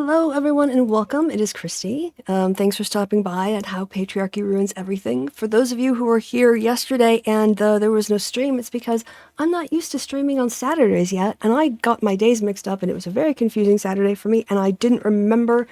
Hello, everyone, and welcome. It is Kristi. Thanks for stopping by at How Patriarchy Ruins Everything. For those of you who were here yesterday and there was no stream, it's because I'm not used to streaming on Saturdays yet, and I got my days mixed up, and it was a very confusing Saturday for me, and I didn't remember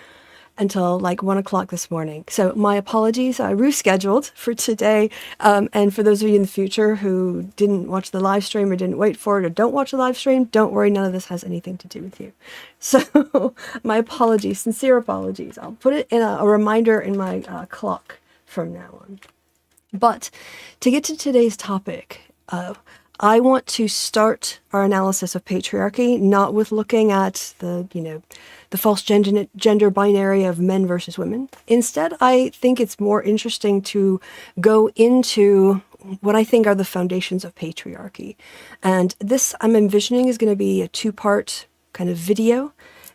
until like 1 o'clock this morning. So my apologies. I rescheduled for today. And for those of you in the future who didn't watch the live stream or didn't wait for it or don't watch the live stream, don't worry. None of this has anything to do with you. So my apologies, sincere apologies. I'll put it in a reminder in my clock from now on. But to get to today's topic, I want to start our analysis of patriarchy, not with looking at the false gender binary of men versus women. Instead, I think it's more interesting to go into what I think are the foundations of patriarchy. And this I'm envisioning is going to be a two-part kind of video.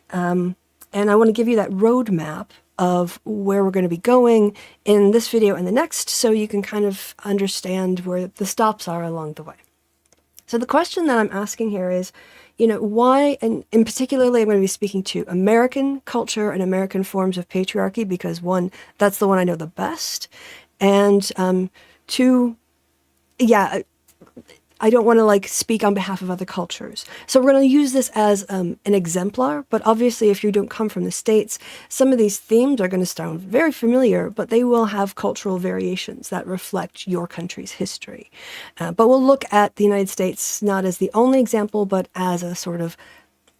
And I want to give you that roadmap of where we're going to be going in this video and the next, so you can kind of understand where the stops are along the way. So the question that I'm asking here is, why, and in particularly I'm going to be speaking to American culture and American forms of patriarchy, because one, that's the one I know the best, and two, I don't want to speak on behalf of other cultures. So we're going to use this as an exemplar, but obviously if you don't come from the States, some of these themes are going to sound very familiar, but they will have cultural variations that reflect your country's history. But we'll look at the United States not as the only example, but as a sort of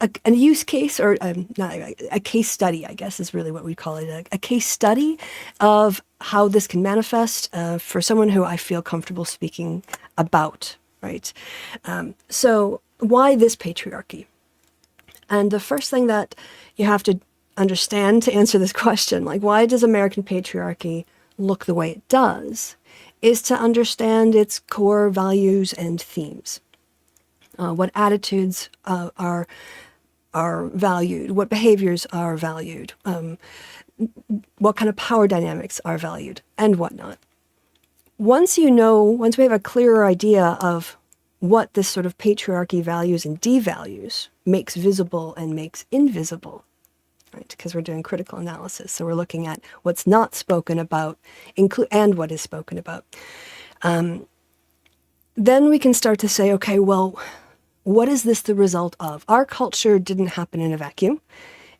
a use case, or not a case study, I guess is really what we call it, a case study of how this can manifest for someone who I feel comfortable speaking about. Right. So why this patriarchy? And the first thing that you have to understand to answer this question, why does American patriarchy look the way it does, is to understand its core values and themes. What attitudes are valued, what behaviors are valued, what kind of power dynamics are valued, and whatnot. Once we have a clearer idea of what this sort of patriarchy values and devalues, makes visible and makes invisible, right? Because we're doing critical analysis. So we're looking at what's not spoken about and what is spoken about. Then we can start to say, okay, well, what is this the result of? Our culture didn't happen in a vacuum.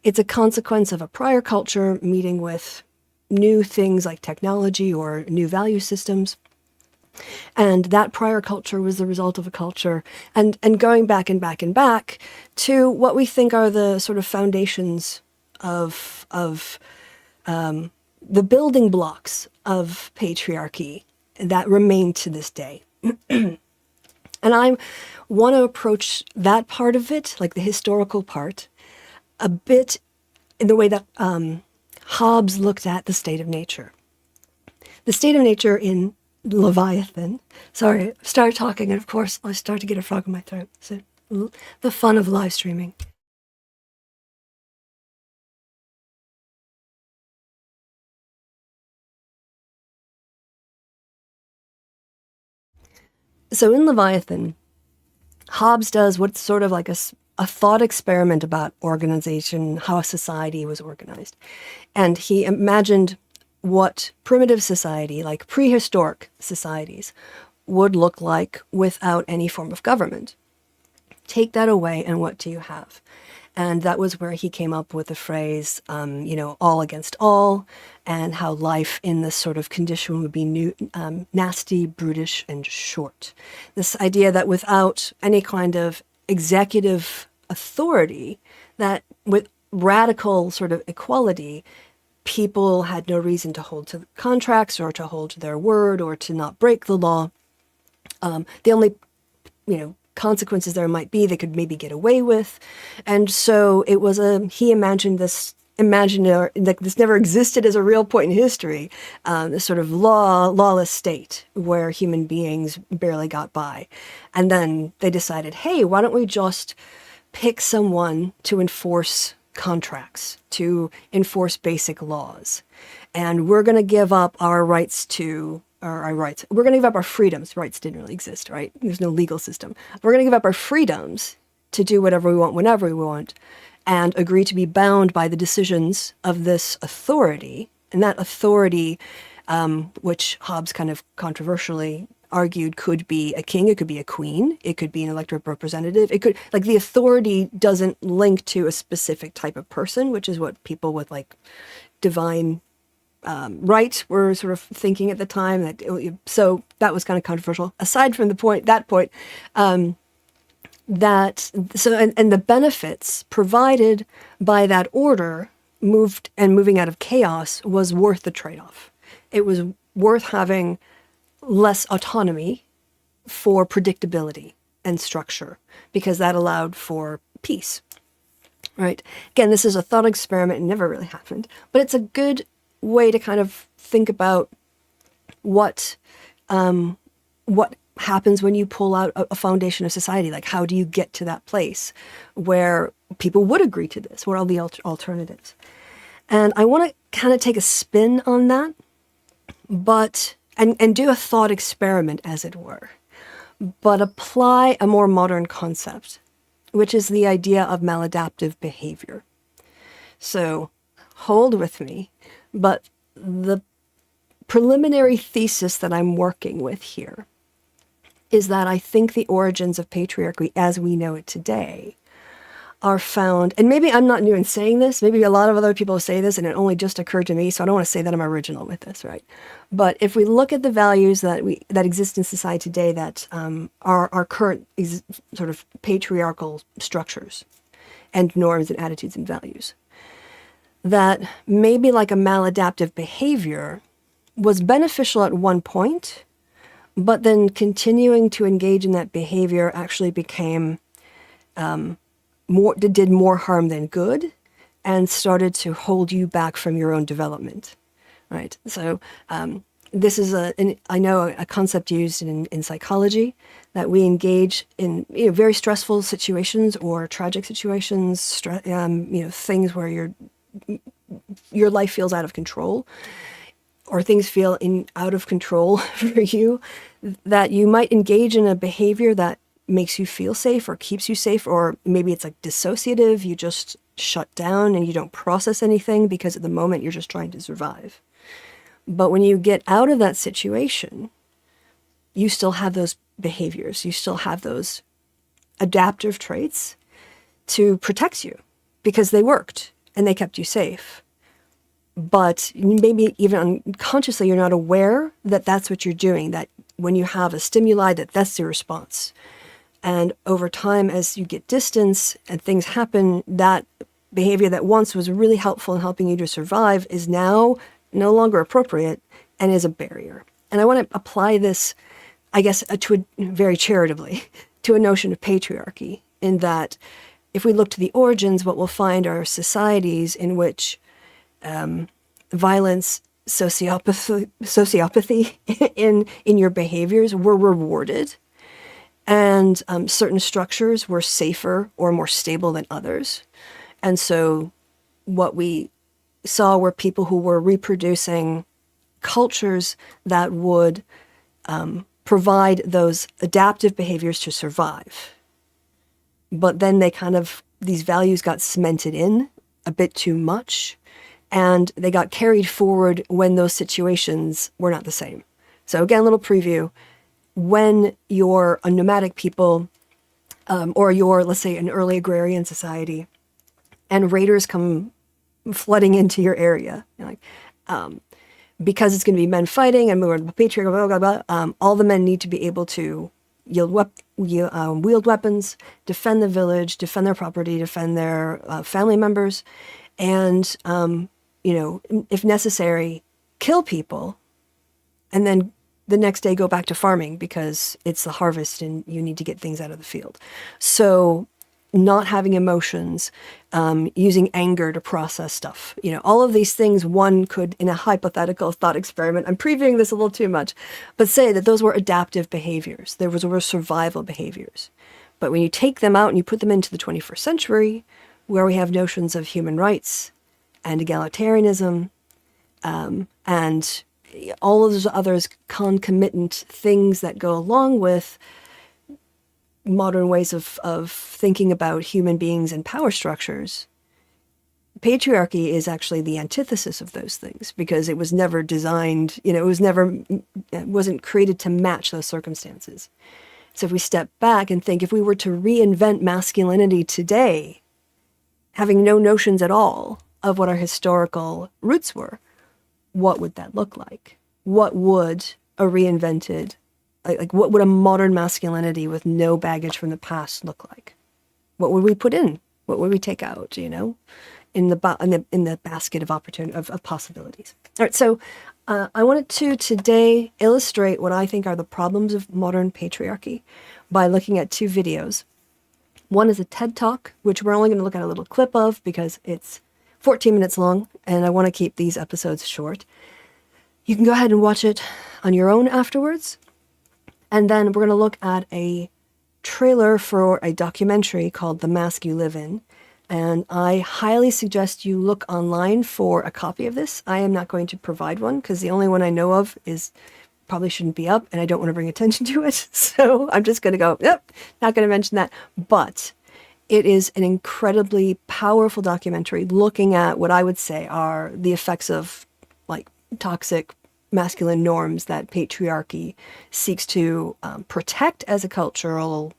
It's a consequence of a prior culture meeting with new things like technology or new value systems. And that prior culture was the result of a culture, and going back and back and back to what we think are the sort of foundations of the building blocks of patriarchy that remain to this day. And I want to approach that part of it, like the historical part, a bit in the way that Hobbes looked at the state of nature. The state of nature in Leviathan. Sorry, I started talking, and of course I start to get a frog in my throat. So the fun of live streaming. So in Leviathan, Hobbes does what's sort of like a thought experiment about organization, how a society was organized. And he imagined what primitive society, like prehistoric societies, would look like without any form of government. Take that away, and what do you have? And that was where he came up with the phrase, all against all, and how life in this sort of condition would be nasty, brutish, and short. This idea that without any kind of executive authority, that with radical sort of equality, people had no reason to hold to contracts or to hold to their word or to not break the law. The only, consequences there might be, they could maybe get away with. And so it was he imagined this imaginary, this never existed as a real point in history, this sort of lawless state where human beings barely got by. And then they decided, hey, why don't we just pick someone to enforce contracts, to enforce basic laws. And we're going to give up our rights to, or our rights, we're going to give up our freedoms. Rights didn't really exist, right? There's no legal system. We're going to give up our freedoms to do whatever we want, whenever we want. and agree to be bound by the decisions of this authority. And that authority, which Hobbes kind of controversially argued could be a king, it could be a queen, it could be an elected representative, it could, like, the authority doesn't link to a specific type of person, which is what people with like divine right were sort of thinking at the time. So that was kind of controversial. Aside from that point, and the benefits provided by that order moving out of chaos was worth the trade-off. It was worth having less autonomy for predictability and structure, because that allowed for peace, right? Again, this is a thought experiment. It never really happened, but it's a good way to kind of think about what happens when you pull out a foundation of society. Like, how do you get to that place where people would agree to this? What are the alternatives? And I want to kind of take a spin on that, but and do a thought experiment, as it were, but apply a more modern concept, which is the idea of maladaptive behavior. So hold with me, but the preliminary thesis that I'm working with here is that I think the origins of patriarchy as we know it today are found, and maybe I'm not new in saying this, maybe a lot of other people say this and it only just occurred to me, so I don't want to say that I'm original with this, right? But if we look at the values that exist in society today that are our current sort of patriarchal structures and norms and attitudes and values, that maybe like a maladaptive behavior was beneficial at one point, but then continuing to engage in that behavior actually became did more harm than good, and started to hold you back from your own development, right? So this is I know a concept used in psychology, that we engage in very stressful situations or tragic situations, things where your life feels out of control, or things feel out of control for you, that you might engage in a behavior that makes you feel safe or keeps you safe, or maybe it's like dissociative, you just shut down and you don't process anything because at the moment you're just trying to survive. But when you get out of that situation, you still have those behaviors, you still have those adaptive traits to protect you because they worked and they kept you safe. But maybe even unconsciously, you're not aware that that's what you're doing, that when you have a stimuli, that's the response. And over time, as you get distance and things happen, that behavior that once was really helpful in helping you to survive is now no longer appropriate and is a barrier. And I want to apply this, I guess, very charitably, to a notion of patriarchy, in that if we look to the origins, what we'll find are societies in which violence, sociopathy in your behaviors were rewarded, and certain structures were safer or more stable than others. And so what we saw were people who were reproducing cultures that would provide those adaptive behaviors to survive. But then these values got cemented in a bit too much, and they got carried forward when those situations were not the same. So again, a little preview. When you're a nomadic people, or you're, let's say, an early agrarian society, and raiders come flooding into your area, because it's going to be men fighting and we're patriarchal, blah, blah, blah, all the men need to be able to wield weapons, defend the village, defend their property, defend their family members, and, if necessary, kill people, and then the next day go back to farming because it's the harvest and you need to get things out of the field. So not having emotions, using anger to process stuff, all of these things one could, in a hypothetical thought experiment, I'm previewing this a little too much, but say that those were adaptive behaviors. Were survival behaviors. But when you take them out and you put them into the 21st century, where we have notions of human rights and egalitarianism, and all of those others concomitant things that go along with modern ways of thinking about human beings and power structures, patriarchy is actually the antithesis of those things because it was never designed, it wasn't created to match those circumstances. So if we step back and think, if we were to reinvent masculinity today, having no notions at all of what our historical roots were, what would that look like? What would a reinvented, what would a modern masculinity with no baggage from the past look like? What would we put in? What would we take out, in the basket of opportunity, of possibilities? All right, so I wanted to today illustrate what I think are the problems of modern patriarchy by looking at two videos. One is a TED Talk, which we're only going to look at a little clip of because it's 14 minutes long, and I want to keep these episodes short. You can go ahead and watch it on your own afterwards. And then we're going to look at a trailer for a documentary called The Mask You Live In. And I highly suggest you look online for a copy of this. I am not going to provide one because the only one I know of probably shouldn't be up and I don't want to bring attention to it. So I'm just going to go, yep, not going to mention that. But it is an incredibly powerful documentary looking at what I would say are the effects of toxic masculine norms that patriarchy seeks to protect as a cultural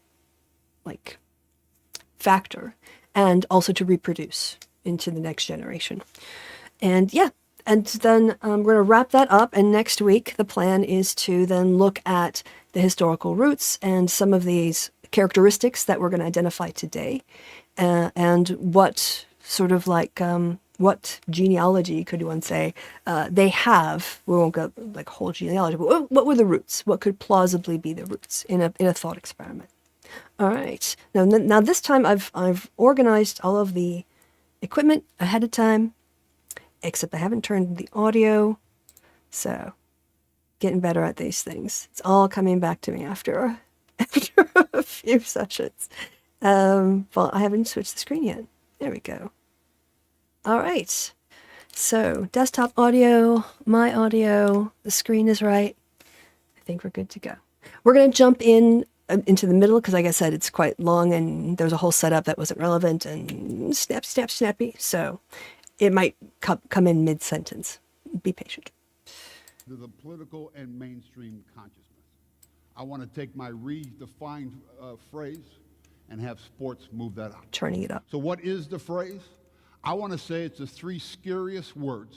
factor, and also to reproduce into the next generation. And then we're going to wrap that up. And next week, the plan is to then look at the historical roots and some of these characteristics that we're going to identify today, and what sort of what genealogy, could one say, they have. We won't go whole genealogy, but what were the roots? What could plausibly be the roots in a thought experiment? All right. Now this time I've organized all of the equipment ahead of time, except I haven't turned the audio. So getting better at these things. It's all coming back to me after a few sessions. Well, I haven't switched the screen yet. There we go. All right. So desktop audio, my audio, the screen is right. I think we're good to go. We're going to jump into the middle because, like I said, it's quite long and there's a whole setup that wasn't relevant and snappy. So it might come in mid-sentence. Be patient. To the political and mainstream consciousness. I want to take my redefined phrase and have sports move that out. Turning it up. So what is the phrase? I want to say it's the three scariest words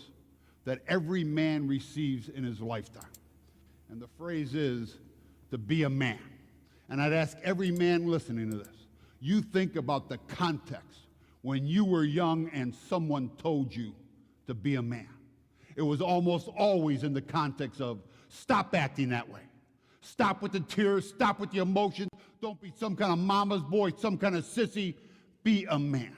that every man receives in his lifetime. And the phrase is to be a man. And I'd ask every man listening to this, you think about the context when you were young and someone told you to be a man. It was almost always in the context of stop acting that way. Stop with the tears, stop with the emotions. Don't be some kind of mama's boy, some kind of sissy. Be a man.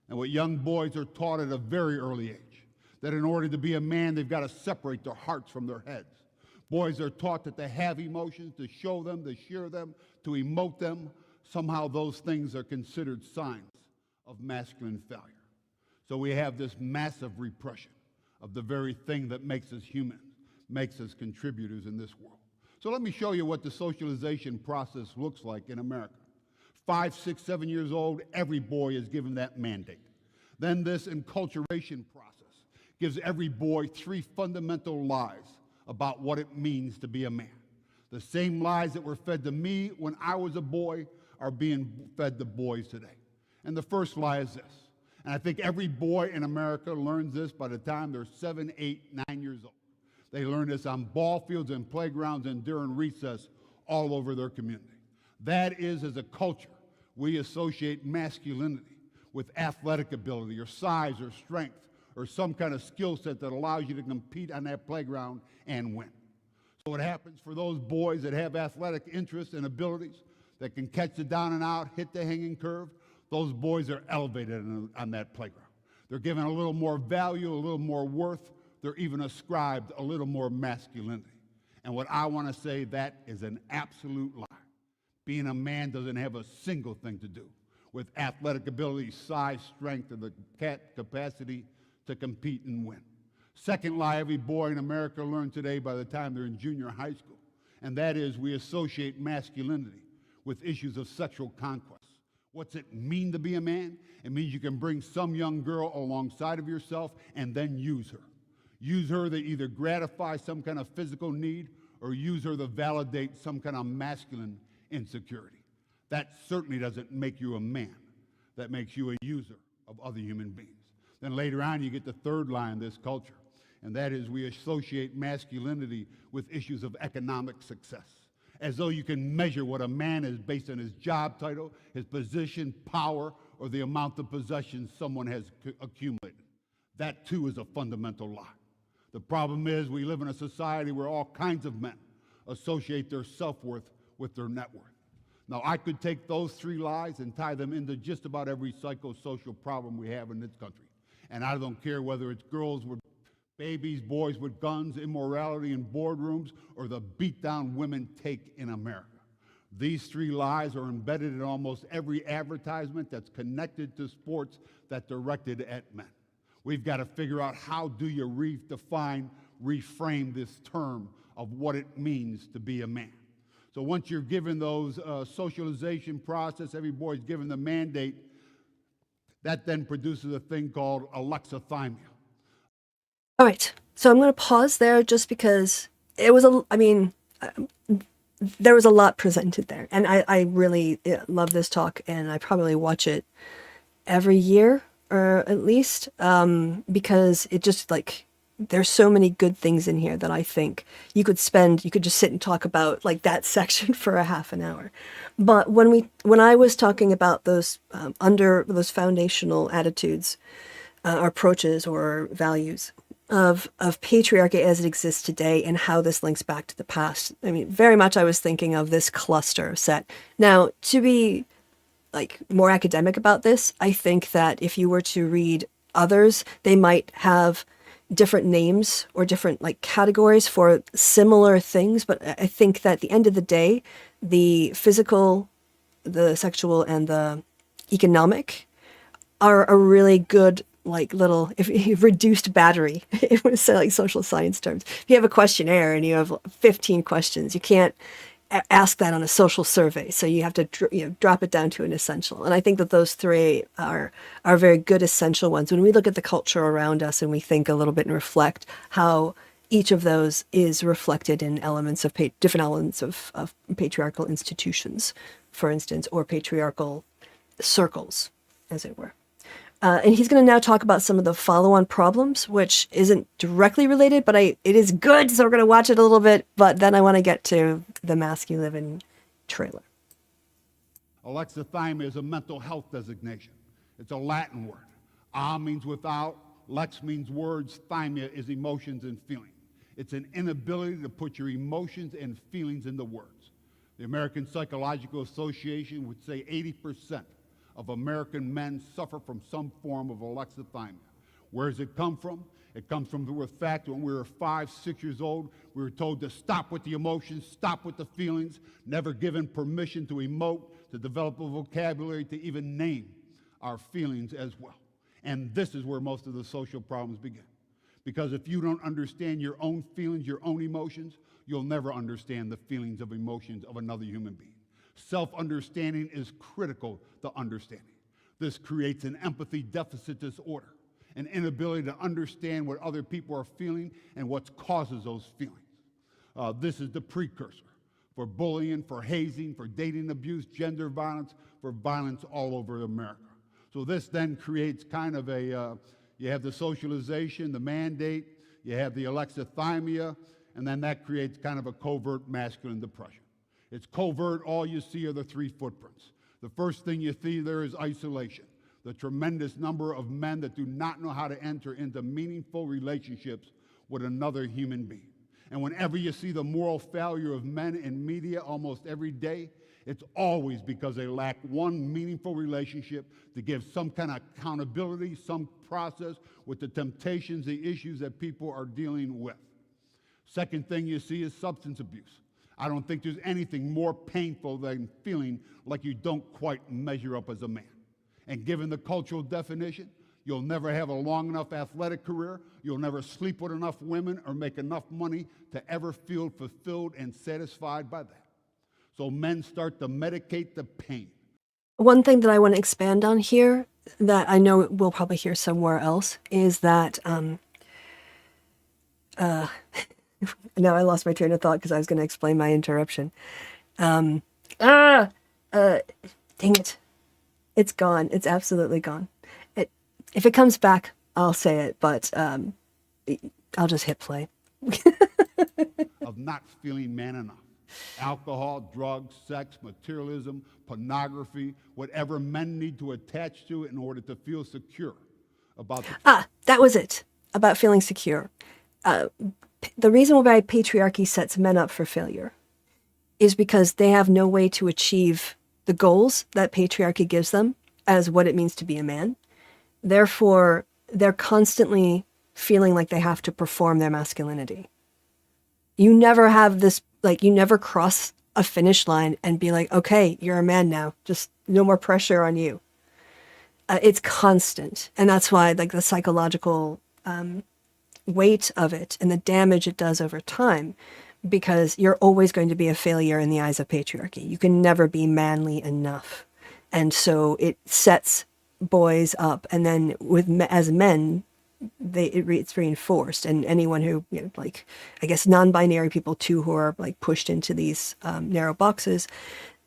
And what young boys are taught at a very early age, that in order to be a man, they've got to separate their hearts from their heads. Boys are taught that they have emotions, to show them, to share them, to emote them. Somehow those things are considered signs of masculine failure. So we have this massive repression of the very thing that makes us human, makes us contributors in this world. So let me show you what the socialization process looks like in America. 5, 6, 7 years old, every boy is given that mandate. Then this enculturation process gives every boy 3 fundamental lies about what it means to be a man. The same lies that were fed to me when I was a boy are being fed to boys today. And the first lie is this, and I think every boy in America learns this by the time they're 7, 8, 9 years old. They learn this on ball fields and playgrounds and during recess all over their community. That is, as a culture, we associate masculinity with athletic ability or size or strength or some kind of skill set that allows you to compete on that playground and win. So what happens for those boys that have athletic interests and abilities that can catch the down and out, hit the hanging curve, those boys are elevated on that playground. They're given a little more value, a little more worth. They're even ascribed a little more masculinity. And what I want to say, that is an absolute lie. Being a man doesn't have a single thing to do with athletic ability, size, strength, and the capacity to compete and win. Second lie every boy in America learns today by the time they're in junior high school, and that is we associate masculinity with issues of sexual conquest. What's it mean to be a man? It means you can bring some young girl alongside of yourself and then use her. Use her to either gratify some kind of physical need or use her to validate some kind of masculine insecurity. That certainly doesn't make you a man. That makes you a user of other human beings. Then later on, you get the third line in this culture, and that is we associate masculinity with issues of economic success, as though you can measure what a man is based on his job title, his position, power, or the amount of possessions someone has accumulated. That, too, is a fundamental lie. The problem is we live in a society where all kinds of men associate their self-worth with their net worth. Now, I could take those three lies and tie them into just about every psychosocial problem we have in this country. And I don't care whether it's girls with babies, boys with guns, immorality in boardrooms, or the beat-down women take in America. These three lies are embedded in almost every advertisement that's connected to sports that's directed at men. We've got to figure out how do you redefine, reframe this term of what it means to be a man. So once you're given those socialization process, every boy's given the mandate, that then produces a thing called alexithymia. All right, so I'm going to pause there just because it was there was a lot presented there. And I really love this talk, and I probably watch it every year, or at least, because it just there's so many good things in here that I think you could just sit and talk about that section for a half an hour. But when I was talking about those those foundational attitudes, or approaches or values of patriarchy as it exists today and how this links back to the past, I mean, very much I was thinking of this cluster set. Now, to be more academic about this, I think that if you were to read others, they might have different names or different categories for similar things. But I think that at the end of the day, the physical, the sexual, and the economic are a really good little, if reduced battery, it would say social science terms. If you have a questionnaire and you have 15 questions, you can't ask that on a social survey. So you have to drop it down to an essential. And I think that those three are very good essential ones. When we look at the culture around us and we think a little bit and reflect how each of those is reflected in elements of different elements of patriarchal institutions, for instance, or patriarchal circles, as it were. And he's going to now talk about some of the follow-on problems, which isn't directly related, but it is good, so we're going to watch it a little bit. But then I want to get to the Masculinity trailer. Alexithymia is a mental health designation. It's a Latin word. Means without, lex means words, thymia is emotions and feelings. It's an inability to put your emotions and feelings into words. The American Psychological Association would say 80% of American men suffer from some form of alexithymia. Where does it come from? It comes from the fact that when we were 5, 6 years old, we were told to stop with the emotions, stop with the feelings, never given permission to emote, to develop a vocabulary, to even name our feelings as well. And this is where most of the social problems begin. Because if you don't understand your own feelings, your own emotions, you'll never understand the feelings of emotions of another human being. Self-understanding is critical to understanding. This creates an empathy deficit disorder, an inability to understand what other people are feeling and what causes those feelings. This is the precursor for bullying, for hazing, for dating abuse, gender violence, for violence all over America. So this then creates kind of you have the socialization, the mandate, you have the alexithymia, and then that creates kind of a covert masculine depression. It's covert, all you see are the 3 footprints. The first thing you see there is isolation, the tremendous number of men that do not know how to enter into meaningful relationships with another human being. And whenever you see the moral failure of men in media almost every day, it's always because they lack one meaningful relationship to give some kind of accountability, some process with the temptations, the issues that people are dealing with. Second thing you see is substance abuse. I don't think there's anything more painful than feeling like you don't quite measure up as a man. And given the cultural definition, you'll never have a long enough athletic career, you'll never sleep with enough women or make enough money to ever feel fulfilled and satisfied by that. So men start to medicate the pain. One thing that I want to expand on here that I know we'll probably hear somewhere else is that now I lost my train of thought because I was going to explain my interruption. Um, ah, dang it. It's gone. It's absolutely gone. If it comes back, I'll say it, but I'll just hit play. Of not feeling man enough. Alcohol, drugs, sex, materialism, pornography, whatever men need to attach to in order to feel secure about the That was it, about feeling secure. The reason why patriarchy sets men up for failure is because they have no way to achieve the goals that patriarchy gives them as what it means to be a man. Therefore, they're constantly feeling like they have to perform their masculinity. You never have this, like, you never cross a finish line and be like, okay, you're a man now. Just no more pressure on you. It's constant. And that's why, like, the psychological weight of it and the damage it does over time, because you're always going to be a failure in the eyes of patriarchy. You can never be manly enough. And so it sets boys up, and then as men, it's reinforced. And anyone who, like, I guess non-binary people too, who are like pushed into these narrow boxes,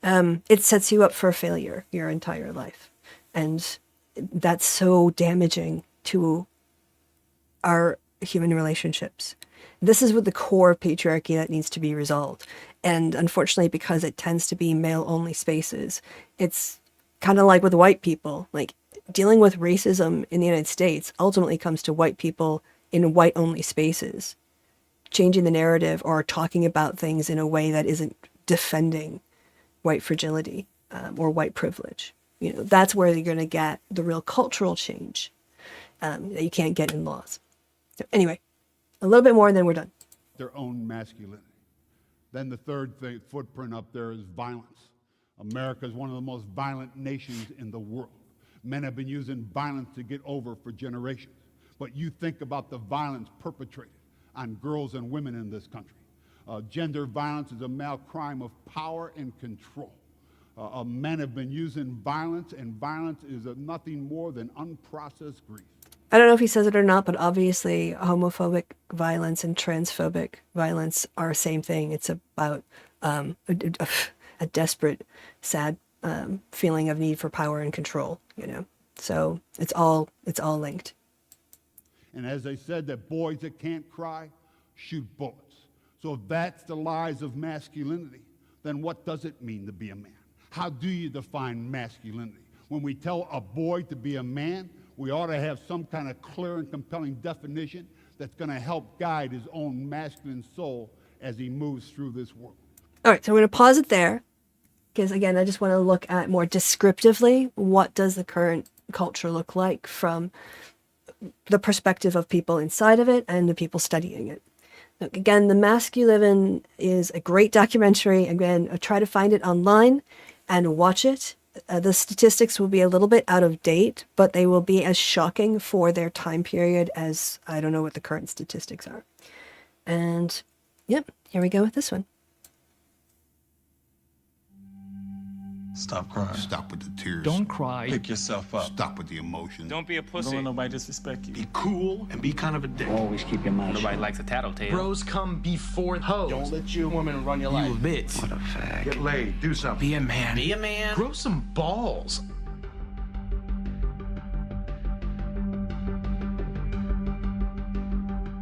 it sets you up for failure your entire life. And that's so damaging to our human relationships. This is what the core of patriarchy that needs to be resolved. And unfortunately, because it tends to be male-only spaces, it's kind of like with white people. Like, dealing with racism in the United States ultimately comes to white people in white-only spaces, changing the narrative or talking about things in a way that isn't defending white fragility or white privilege. That's where you're going to get the real cultural change that you can't get in laws. So anyway, a little bit more and then we're done. their own masculinity. Then the third footprint up there is violence. America is one of the most violent nations in the world. Men have been using violence to get over for generations. But you think about the violence perpetrated on girls and women in this country. Gender violence is a male crime of power and control. Men have been using violence, and violence is nothing more than unprocessed grief. I don't know if he says it or not, but obviously homophobic violence and transphobic violence are the same thing. It's about a desperate, sad feeling of need for power and control, So it's all linked. And as they said, that boys that can't cry shoot bullets. So if that's the lies of masculinity, then what does it mean to be a man? How do you define masculinity? When we tell a boy to be a man, we ought to have some kind of clear and compelling definition that's going to help guide his own masculine soul as he moves through this world. All right, so we're going to pause it there because, again, I just want to look at more descriptively what does the current culture look like from the perspective of people inside of it and the people studying it. Again, The Mask You Live In is a great documentary. Again, try to find it online and watch it. The statistics will be a little bit out of date, but they will be as shocking for their time period as I don't know what the current statistics are. And yep, here we go with this one. Stop crying. Stop with the tears. Don't cry. Pick yourself up. Stop with the emotions. Don't be a pussy. Don't let nobody disrespect you. Be cool and be kind of a dick. Always keep your mouth Nobody shut. likes a tattletale. Bros come before hoes. Don't let your woman run your life. You a bitch. What a fag. Get laid. Do something. Be a man. Be a man. Grow some balls.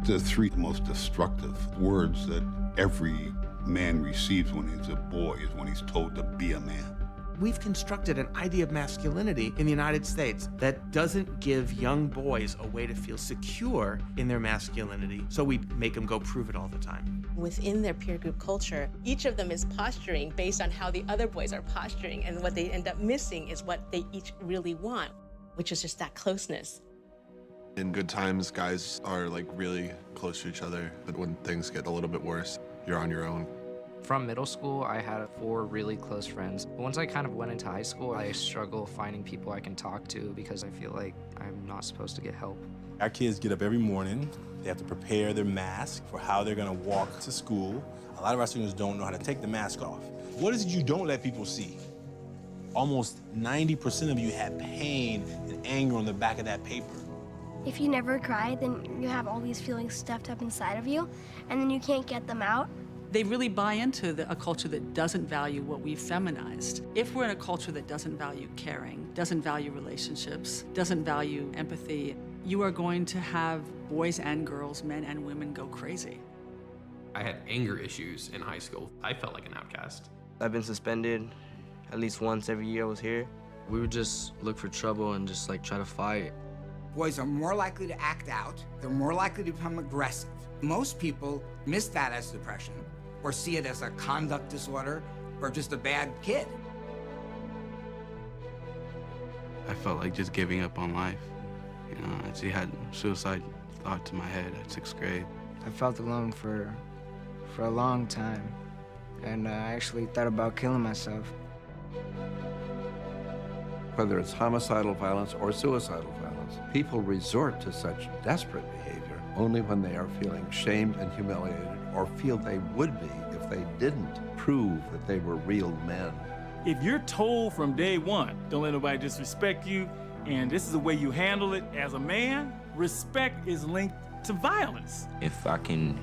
The three most destructive words that every man receives when he's a boy is when he's told to be a man. We've constructed an idea of masculinity in the United States that doesn't give young boys a way to feel secure in their masculinity, so we make them go prove it all the time. Within their peer group culture, each of them is posturing based on how the other boys are posturing, and what they end up missing is what they each really want, which is just that closeness. In good times, guys are like really close to each other, but when things get a little bit worse, you're on your own. From middle school, I had 4 really close friends. But once I kind of went into high school, I struggle finding people I can talk to because I feel like I'm not supposed to get help. Our kids get up every morning. They have to prepare their mask for how they're gonna walk to school. A lot of our students don't know how to take the mask off. What is it you don't let people see? almost 90% of you had pain and anger on the back of that paper. If you never cry, then you have all these feelings stuffed up inside of you, and then you can't get them out. They really buy into a culture that doesn't value what we've feminized. If we're in a culture that doesn't value caring, doesn't value relationships, doesn't value empathy, you are going to have boys and girls, men and women go crazy. I had anger issues in high school. I felt like an outcast. I've been suspended at least once every year I was here. We would just look for trouble and just like try to fight. Boys are more likely to act out. They're more likely to become aggressive. Most people miss that as depression or see it as a conduct disorder or just a bad kid. I felt like just giving up on life. You know, I actually had suicide thoughts in my head at 6th grade. I felt alone for a long time, and I actually thought about killing myself. Whether it's homicidal violence or suicidal violence, people resort to such desperate behavior only when they are feeling shamed and humiliated or feel they would be if they didn't prove that they were real men. If you're told from day one, don't let nobody disrespect you, and this is the way you handle it as a man, respect is linked to violence. If I can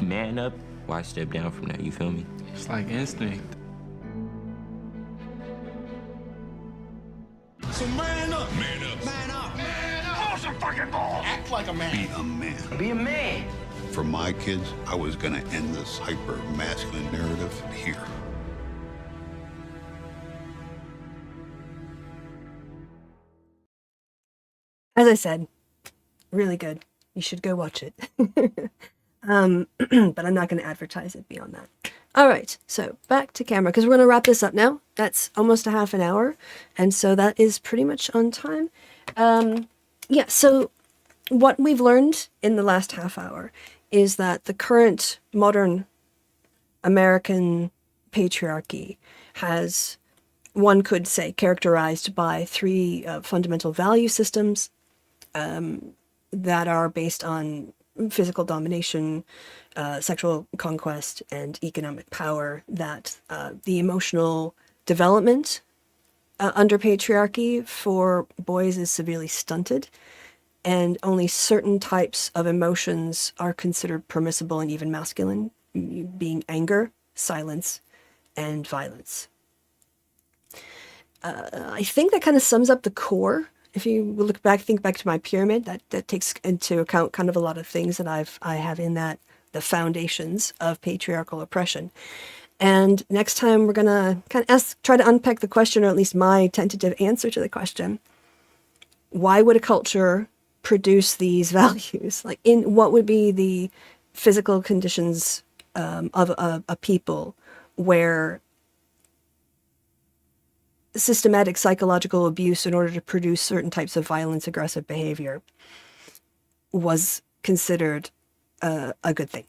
man up, why step down from that, you feel me? It's like instinct. So man up. Man up. Man up. Man up. Hold some fucking balls. Act like a man. Be a man. Be a man. For my kids, I was going to end this hyper-masculine narrative here. As I said, really good. You should go watch it. But I'm not going to advertise it beyond that. All right, so back to camera, because we're going to wrap this up now. That's almost a half an hour, and so that is pretty much on time. Yeah, so what we've learned in the last half hour is that the current modern American patriarchy has, one could say, characterized by three fundamental value systems that are based on physical domination, sexual conquest, and economic power, that the emotional development under patriarchy for boys is severely stunted, and only certain types of emotions are considered permissible and even masculine, being anger, silence, and violence. I think that kind of sums up the core. If you look back, think back to my pyramid, that takes into account kind of a lot of things that I have in that, the foundations of patriarchal oppression. And next time we're gonna kind of try to unpack the question, or at least my tentative answer to the question: why would a culture produce these values? Like, in what would be the physical conditions of a people where systematic psychological abuse in order to produce certain types of violence, aggressive behavior was considered a good thing.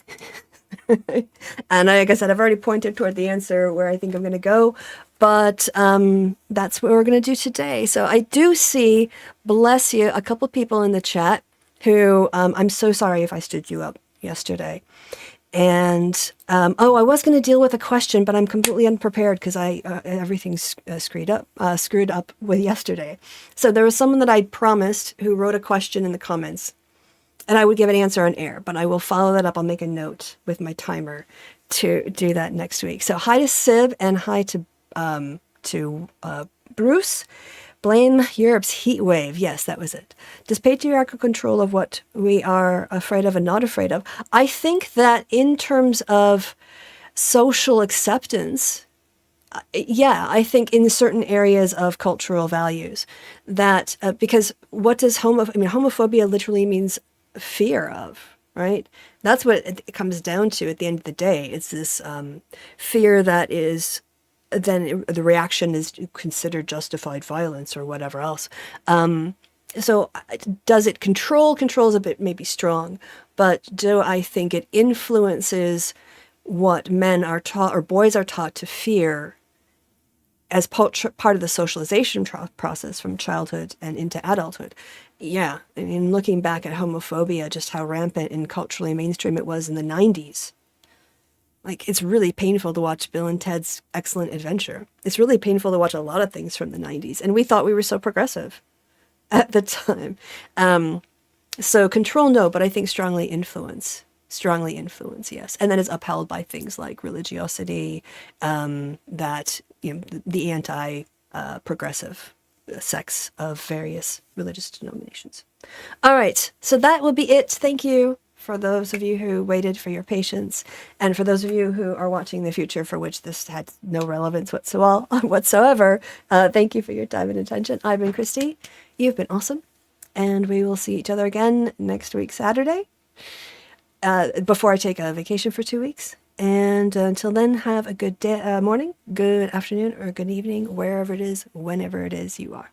And like I said, I've already pointed toward the answer where I think I'm going to go, but that's what we're going to do today. So I do see, bless you, a couple people in the chat who, I'm so sorry if I stood you up yesterday. And, I was going to deal with a question, but I'm completely unprepared because everything's screwed up with yesterday. So there was someone that I promised who wrote a question in the comments, and I would give an answer on air, but I will follow that up. I'll make a note with my timer to do that next week. So hi to Sib, and hi to Bruce. Blame Europe's heat wave. Yes, that was it. Does patriarchal control of what we are afraid of and not afraid of? I think that in terms of social acceptance, yeah, I think in certain areas of cultural values, that because what does homophobia literally means fear of, right? That's what it comes down to at the end of the day. It's this fear that is, then the reaction is considered justified violence or whatever else. So does it control? Control is a bit maybe strong, but do I think it influences what men are taught or boys are taught to fear as part of the socialization process from childhood and into adulthood? Yeah, I mean, looking back at homophobia, just how rampant and culturally mainstream it was in the 90s. Like, it's really painful to watch Bill and Ted's Excellent Adventure. It's really painful to watch a lot of things from the 90s. And we thought we were so progressive at the time. So control, no, but I think strongly influence. Strongly influence, yes. And then it's upheld by things like religiosity, that, the anti-progressive sex of various religious denominations. All right, so that will be it. Thank you for those of you who waited, for your patience, and for those of you who are watching the future, for which this had no relevance whatsoever. Thank you for your time and attention. I've been Kristi. You've been awesome. And we will see each other again next week, Saturday, before I take a vacation for 2 weeks. And until then, have a good day, morning, good afternoon, or good evening, wherever it is, whenever it is you are.